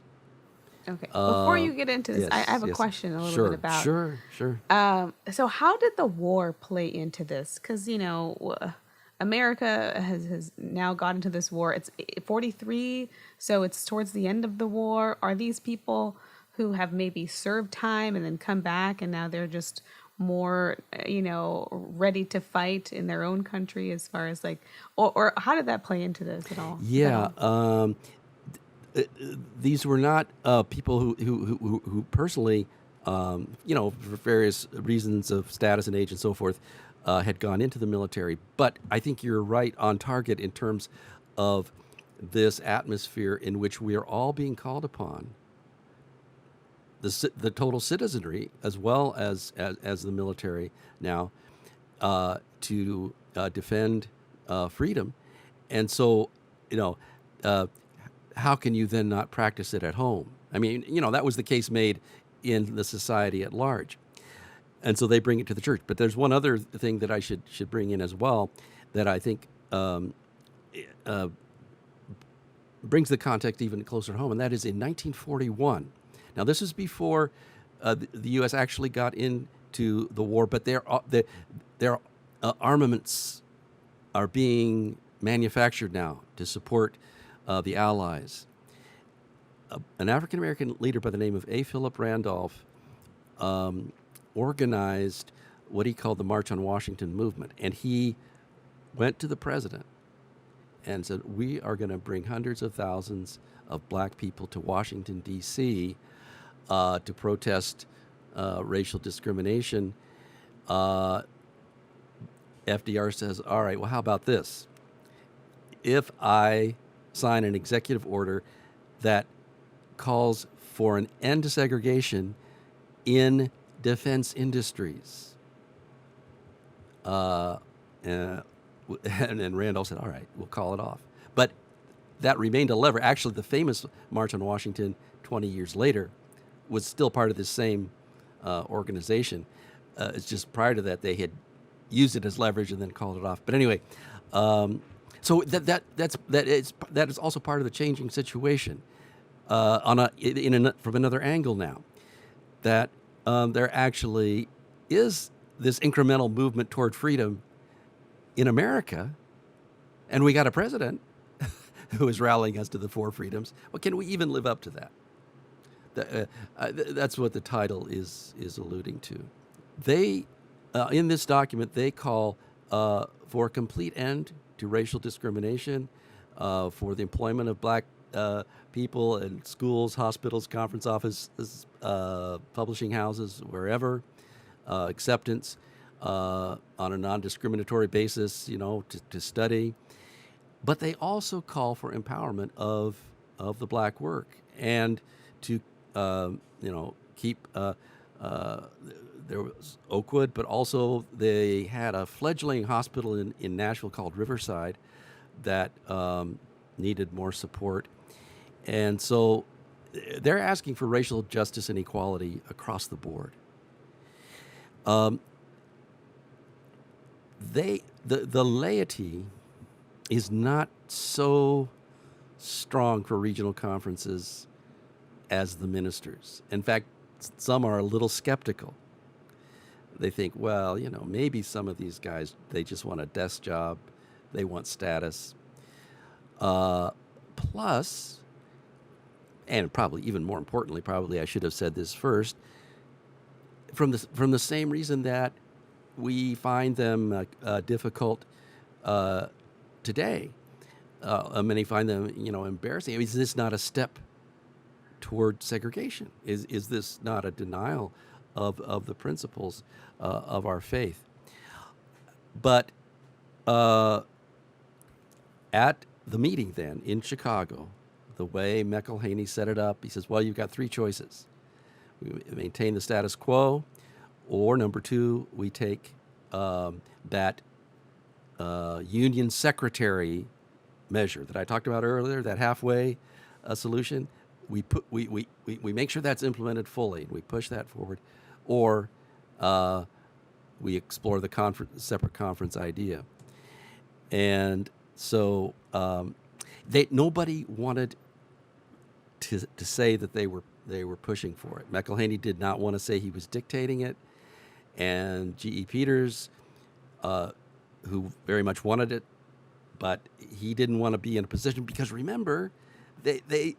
Okay. Before you get into this, Yes, I have a yes. question a little bit about. Sure. So how did the war play into this? Because, America has now got into this war. It's 43, so it's towards the end of the war. Are these people who have maybe served time and then come back and now they're just more, ready to fight in their own country as far as or how did that play into this at all? Yeah. These were not people who personally, for various reasons of status and age and so forth, had gone into the military. But I think you're right on target in terms of this atmosphere in which we are all being called upon, the total citizenry as well as the military now, to defend freedom. And so, how can you then not practice it at home? I mean, that was the case made in the society at large. And so they bring it to the church. But there's one other thing that I should bring in as well that I think brings the context even closer home, and that is in 1941. Now, this is before the U.S. actually got into the war, but their armaments are being manufactured now to support the Allies. An African-American leader by the name of A. Philip Randolph organized what he called the March on Washington movement. And he went to the president and said, we are going to bring hundreds of thousands of black people to Washington, D.C. To protest racial discrimination. FDR says, all right, well, how about this? If I sign an executive order that calls for an end to segregation in defense industries. And Randolph said, all right, we'll call it off. But that remained a lever. Actually, the famous March on Washington 20 years later was still part of this same organization. It's just prior to that, they had used it as leverage and then called it off. But anyway, so that is also part of the changing situation from another angle now, that there actually is this incremental movement toward freedom in America, and we got a president who is rallying us to the four freedoms. Well, can we even live up to that? That's what the title is alluding to. They, in this document, they call for a complete end to racial discrimination. for the employment of black people in schools, hospitals, conference offices, publishing houses, wherever, acceptance on a non-discriminatory basis, to study. But they also call for empowerment of the black work and to keep. There was Oakwood, but also they had a fledgling hospital in Nashville called Riverside that needed more support. And so they're asking for racial justice and equality across the board. The laity is not so strong for regional conferences as the ministers. In fact, some are a little skeptical. They think, well, maybe some of these guys, they just want a desk job. They want status. Plus, and probably even more importantly, probably I should have said this first, from the same reason that we find them difficult today. Many find them, embarrassing. I mean, is this not a step toward segregation? Is this not a denial of the principles of our faith? But at the meeting then in Chicago, the way McElhaney set it up, he says, well, you've got three choices. We maintain the status quo, or number two, we take that union secretary measure that I talked about earlier, that halfway solution. We make sure that's implemented fully, and we push that forward, or we explore the separate conference idea. And so nobody wanted to say that they were pushing for it. McElhaney did not want to say he was dictating it, and G.E. Peters, who very much wanted it, but he didn't want to be in a position, because remember, they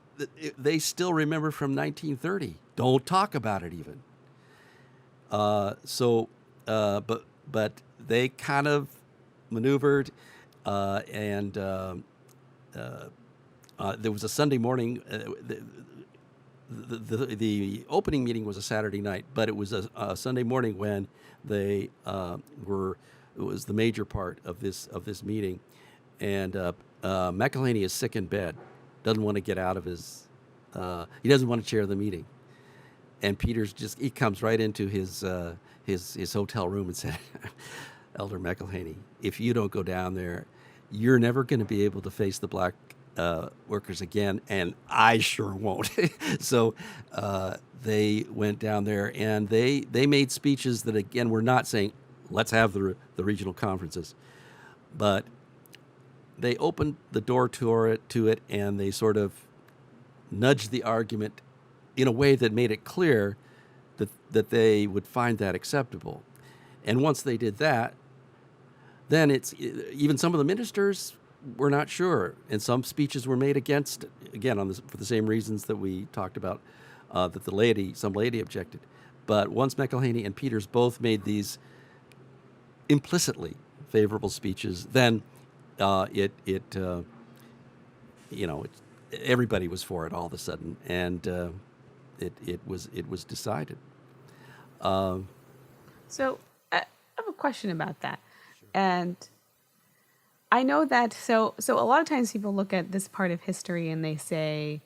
still remember from 1930. Don't talk about it even. But they kind of maneuvered, and there was a Sunday morning. The opening meeting was a Saturday night, but it was a Sunday morning when they were. It was the major part of this meeting, and McElhaney is sick in bed, doesn't want to get out of his. He doesn't want to chair the meeting, and Peters he comes right into his hotel room and said, "Elder McElhaney, if you don't go down there, you're never going to be able to face the black workers again, and I sure won't." So they went down there, and they made speeches that, again, were not saying, let's have the regional conferences, but they opened the door to it, and they sort of nudged the argument in a way that made it clear that they would find that acceptable. And once they did that, then even some of the ministers were not sure, and some speeches were made against it, again for the same reasons that we talked about, that some laity objected. But once McElhaney and Peters both made these implicitly favorable speeches, then everybody was for it all of a sudden, and it was decided. So I have a question about that. Sure. And I know that, so a lot of times people look at this part of history and they say,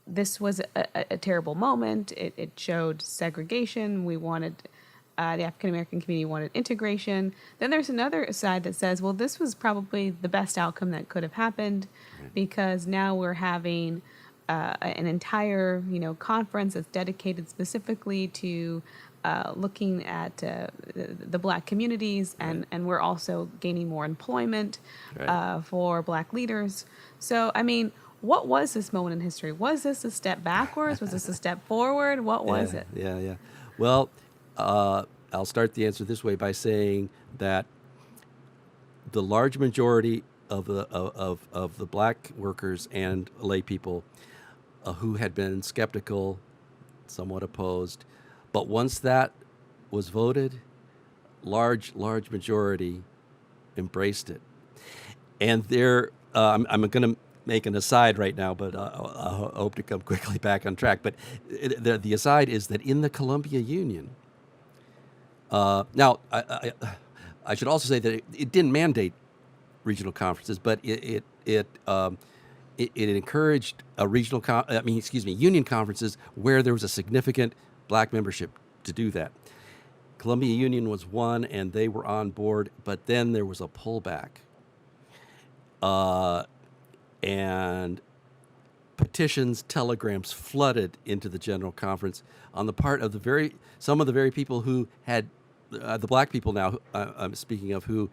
this was a terrible moment. It showed segregation. We wanted, the African-American community wanted integration. Then there's another side that says, well, this was probably the best outcome that could have happened, because now we're having an entire, conference that's dedicated specifically to looking at the black communities, and we're also gaining more employment for black leaders. So, I mean, what was this moment in history? Was this a step backwards? Was this a step forward? What was it? Yeah. Well, I'll start the answer this way by saying that the large majority of the black workers and lay people who had been skeptical, somewhat opposed, but once that was voted, large majority embraced it. And there I'm going to make an aside right now, but I hope to come quickly back on track. But the aside is that in the Columbia Union, now I should also say that it didn't mandate regional conferences, but it encouraged a union conferences where there was a significant black membership to do that. Columbia Union was one, and they were on board, but then there was a pullback. And petitions, telegrams flooded into the General Conference on the part of some of the very people who had, the black people now, I'm speaking of, who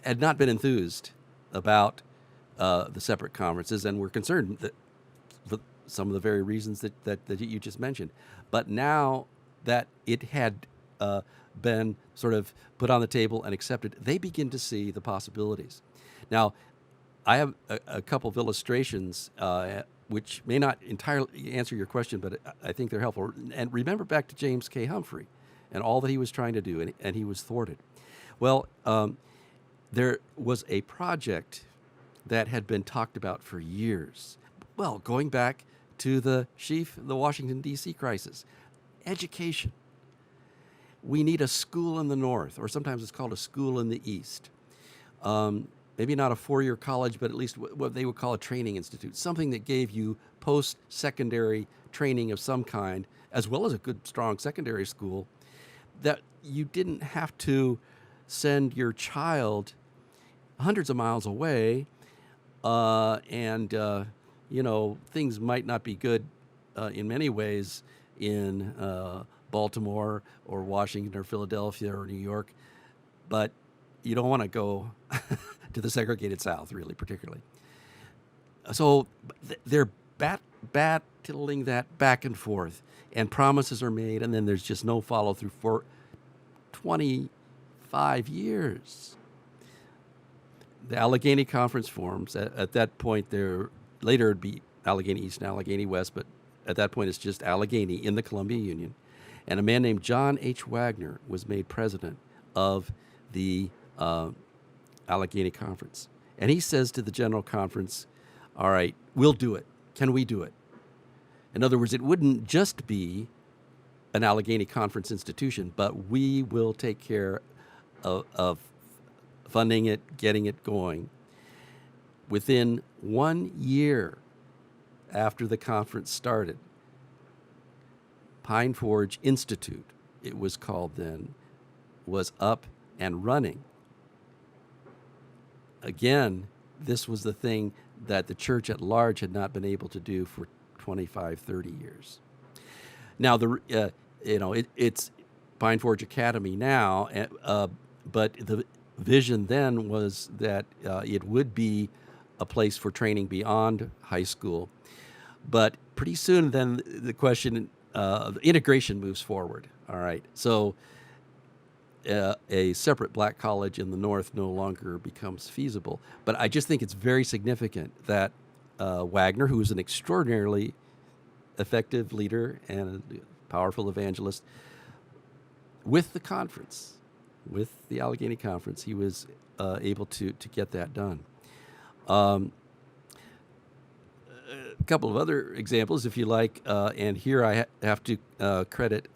had not been enthused about the separate conferences and were concerned that for some of the very reasons that you just mentioned. But now that it had been sort of put on the table and accepted, they begin to see the possibilities. Now, I have a couple of illustrations which may not entirely answer your question, but I think they're helpful. And remember back to James K. Humphrey and all that he was trying to do, and he was thwarted. Well, there was a project that had been talked about for years. Well, going back to the Sheafe, the Washington, D.C. crisis. Education. We need a school in the North, or sometimes it's called a school in the East. Maybe not a four-year college, but at least what they would call a training institute, something that gave you post-secondary training of some kind, as well as a good, strong secondary school, that you didn't have to send your child hundreds of miles away, and things might not be good in many ways in Baltimore or Washington or Philadelphia or New York, but you don't want to go to the segregated South, really, particularly. So they're battling that back and forth, and promises are made, and then there's just no follow-through for 25 years. The Allegheny Conference forms. At that point, later it'd be Allegheny East and Allegheny West, but at that point it's just Allegheny in the Columbia Union. And a man named John H. Wagner was made president of the Allegheny Conference. And he says to the General Conference, all right, we'll do it. Can we do it? In other words, it wouldn't just be an Allegheny Conference institution, but we will take care of funding it, getting it going. Within 1 year after the conference started, Pine Forge Institute, it was called then, was up and running. Again, this was the thing that the church at large had not been able to do for 25, 30 years. Now, it's Pine Forge Academy now, but the vision then was that it would be a place for training beyond high school. But pretty soon then the question, the integration moves forward. All right. So a separate black college in the North no longer becomes feasible. But I just think it's very significant that Wagner, who is an extraordinarily effective leader and a powerful evangelist, with the conference, with the Allegheny Conference, he was able to get that done. A couple of other examples, if you like, and here I have to credit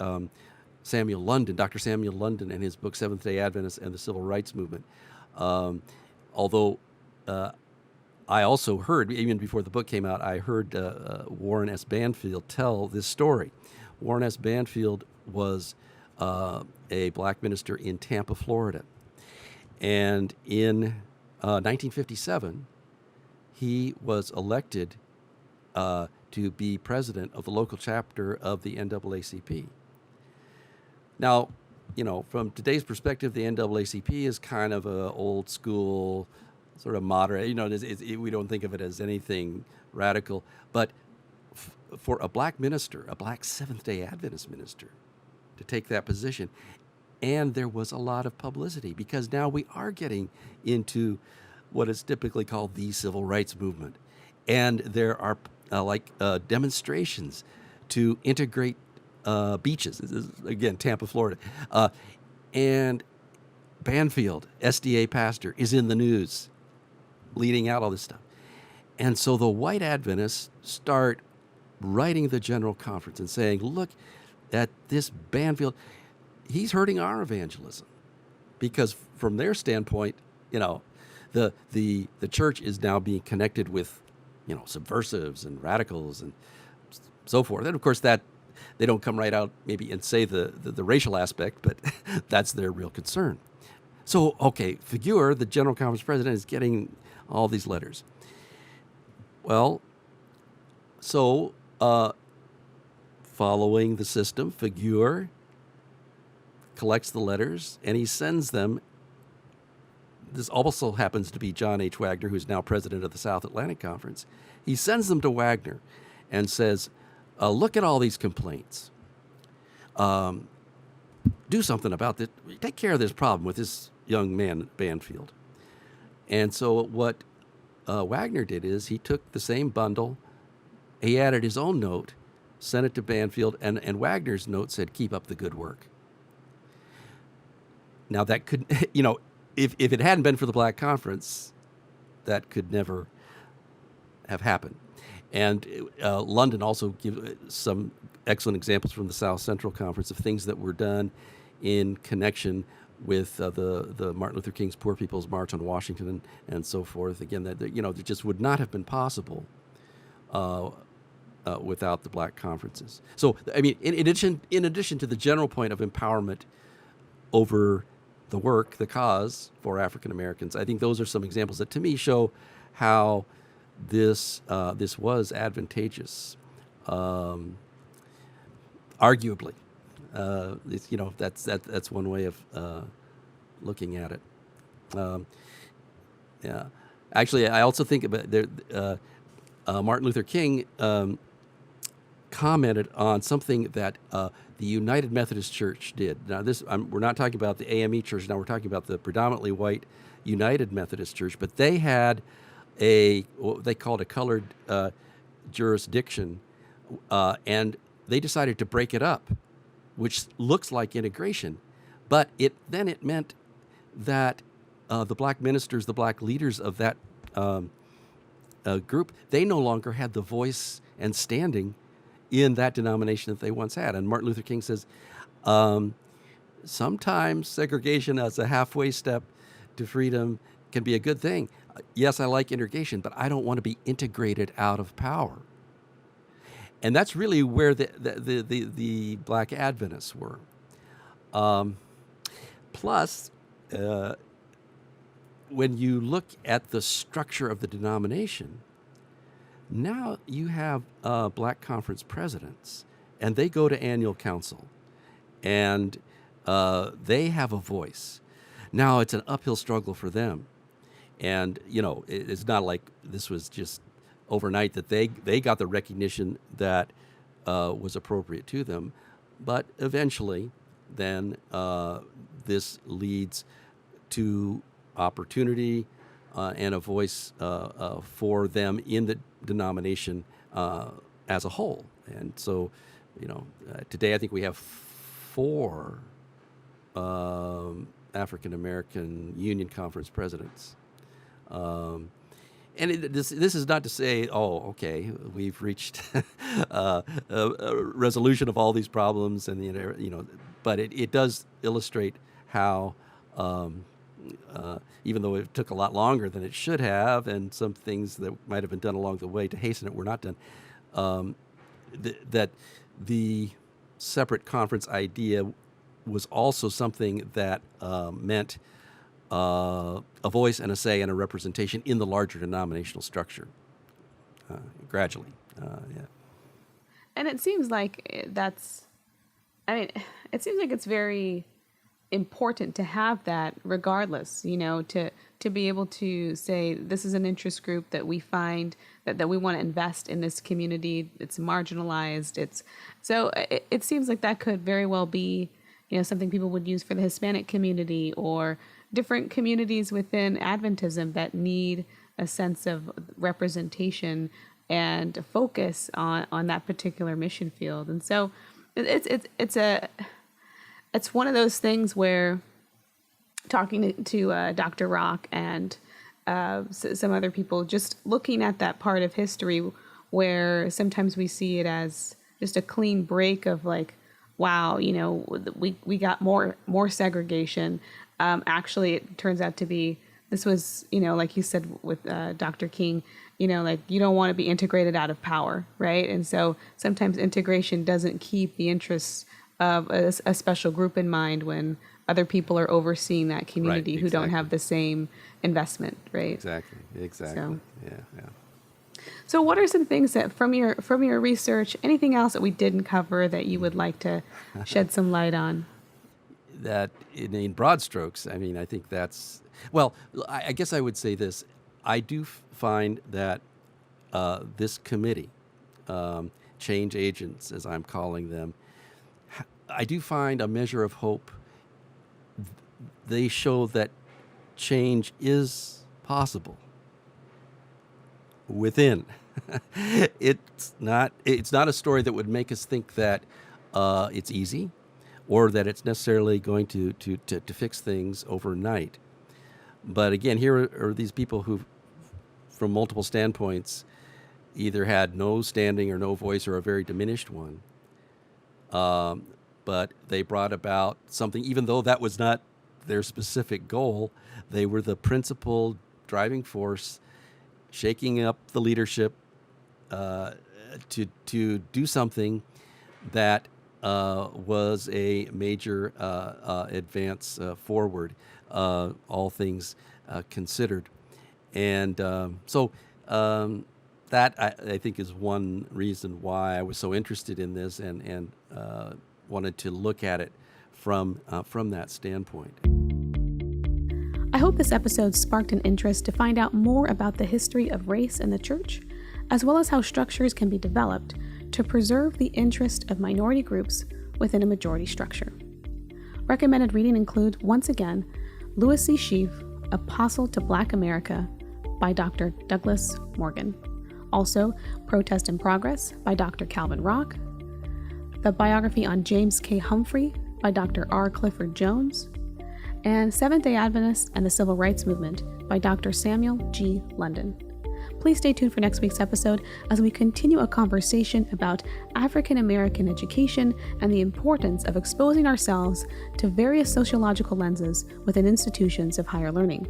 Samuel London, Dr. Samuel London, and his book Seventh-day Adventists and the Civil Rights Movement. Although I also heard, even before the book came out, I heard Warren S. Banfield tell this story. Warren S. Banfield was a black minister in Tampa, Florida. And in 1957, he was elected to be president of the local chapter of the NAACP. Now, from today's perspective, the NAACP is kind of a old school, sort of moderate. We don't think of it as anything radical. But for a black minister, a black Seventh-day Adventist minister, to take that position, and there was a lot of publicity because now we are getting into what is typically called the civil rights movement, and there are demonstrations to integrate beaches. This is, again, Tampa, Florida. And Banfield, SDA pastor, is in the news leading out all this stuff. And so the white Adventists start writing the General Conference and saying, look at this Banfield, he's hurting our evangelism. Because from their standpoint, the church is now being connected with, subversives and radicals and so forth. And of course that they don't come right out maybe and say the racial aspect, but that's their real concern. So, okay, Figuer, the General Conference president, is getting all these letters. Well, so following the system, Figuer collects the letters and he sends them. This also happens to be John H. Wagner, who's now president of the South Atlantic Conference. He sends them to Wagner and says, look at all these complaints. Do something about this. Take care of this problem with this young man, Banfield. And so what Wagner did is he took the same bundle, he added his own note, sent it to Banfield, and Wagner's note said, keep up the good work. Now that could, if it hadn't been for the Black Conference, that could never have happened. And London also gives some excellent examples from the South Central Conference of things that were done in connection with the Martin Luther King's Poor People's March on Washington and so forth. Again, that it just would not have been possible without the Black conferences. So, I mean, in addition to the general point of empowerment over the work, the cause for African Americans, I think those are some examples that to me show how this was advantageous, arguably. That's one way of looking at it. Yeah, actually, I also think about Martin Luther King commented on something that the United Methodist Church did. Now, we're not talking about the AME Church. Now we're talking about the predominantly white United Methodist Church. But they had what they called a colored jurisdiction, and they decided to break it up, which looks like integration, but it meant that the black ministers, the black leaders of that group, they no longer had the voice and standing in that denomination that they once had. And Martin Luther King says, sometimes segregation as a halfway step to freedom can be a good thing. Yes, I like integration, but I don't want to be integrated out of power. And that's really where the Black Adventists were. Plus, when you look at the structure of the denomination, now you have Black Conference presidents, and they go to annual council, and they have a voice. Now it's an uphill struggle for them. And, it's not like this was just overnight that they got the recognition that was appropriate to them. But eventually, then this leads to opportunity and a voice for them in the denomination as a whole. And so, today I think we have 4 African American Union Conference presidents. And this is not to say, okay, we've reached a resolution of all these problems, and but it does illustrate how, even though it took a lot longer than it should have, and some things that might have been done along the way to hasten it were not done, that the separate conference idea was also something that meant a voice and a say and a representation in the larger denominational structure, gradually. Yeah. And it seems like it seems like it's very important to have that regardless, to be able to say, this is an interest group that we find that we want to invest in this community. It's marginalized. It seems like that could very well be, something people would use for the Hispanic community or different communities within Adventism that need a sense of representation and focus on that particular mission field. And so it's one of those things where talking to Dr. Rock and some other people, just looking at that part of history where sometimes we see it as just a clean break of like, wow, we got more segregation. Actually, it turns out to be, this was, like you said with Dr. King, like you don't want to be integrated out of power, right? And so sometimes integration doesn't keep the interests of a special group in mind when other people are overseeing that community who don't have the same investment, right? Exactly. So, Yeah. So what are some things that from your research, anything else that we didn't cover that you would like to shed some light on? That in broad strokes, I mean, I think that's, well, I guess I would say this. I do find that this committee, change agents, as I'm calling them, I do find a measure of hope. They show that change is possible within. It's not a story that would make us think that it's easy or that it's necessarily going to fix things overnight. But again, here are these people who, from multiple standpoints, either had no standing or no voice or a very diminished one. But they brought about something, even though that was not their specific goal. They were the principal driving force, shaking up the leadership to do something that was a major advance forward, all things considered. And so that, I think, is one reason why I was so interested in this and wanted to look at it from that standpoint. I hope this episode sparked an interest to find out more about the history of race in the church, as well as how structures can be developed to preserve the interest of minority groups within a majority structure. Recommended reading include, once again, Louis C. Sheafe, Apostle to Black America by Dr. Douglas Morgan. Also, Protest in Progress by Dr. Calvin Rock, the biography on James K. Humphrey by Dr. R. Clifford Jones, and Seventh-day Adventists and the Civil Rights Movement by Dr. Samuel G. London. Please stay tuned for next week's episode as we continue a conversation about African American education and the importance of exposing ourselves to various sociological lenses within institutions of higher learning.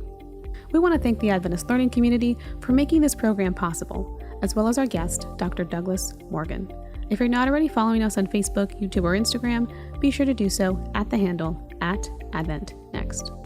We want to thank the Adventist learning community for making this program possible, as well as our guest, Dr. Douglas Morgan. If you're not already following us on Facebook, YouTube, or Instagram, be sure to do so at the handle @AdventNext.